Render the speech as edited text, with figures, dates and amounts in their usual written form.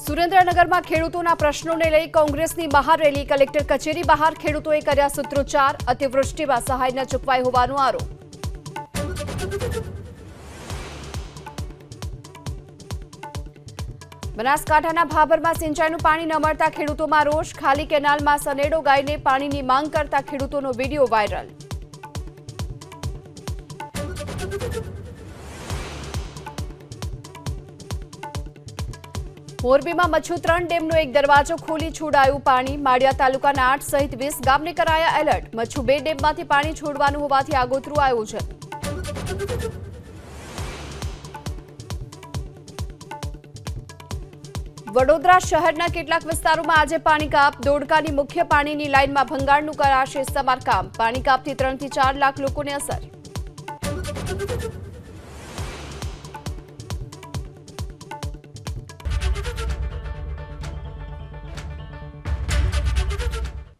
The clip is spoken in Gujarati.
સુરેન્દ્રનગરમાં ખેડૂતોના પ્રશ્નોને લઈ કોંગ્રેસની મહારેલી, કલેક્ટર કચેરી બહાર ખેડૂતોએ કર્યા સૂત્રોચ્ચાર, અતિવૃષ્ટિમાં સહાય ન ચૂકવાઈ હોવાનો આરોપ. બનાસકાંઠાના ભાભરમાં સિંચાઈનું પાણી ન મળતા ખેડૂતોમાં રોષ, ખાલી કેનાલમાં સનેડો ગાઈને પાણીની માંગ કરતા ખેડૂતોનો વિડીયો વાયરલ. મોરબીમાં મચ્છુ 3 ડેમનો એક દરવાજો ખોલી છોડાયું પાણી, માળિયા તાલુકાના 8 સહિત 20 ગામને કરાયા એલર્ટ. મચ્છુ 2 ડેમમાંથી પાણી છોડવાનું હોવાથી આગોતરું આયોજન. વડોદરા શહેરના કેટલાક વિસ્તારોમાં આજે પાણી કાપ, દોડકાની મુખ્ય પાણીની લાઇનમાં ભંગાણનું કરાશે સમારકામ. પાણી કાપથી 3 થી 4 લાખ લોકોને અસર.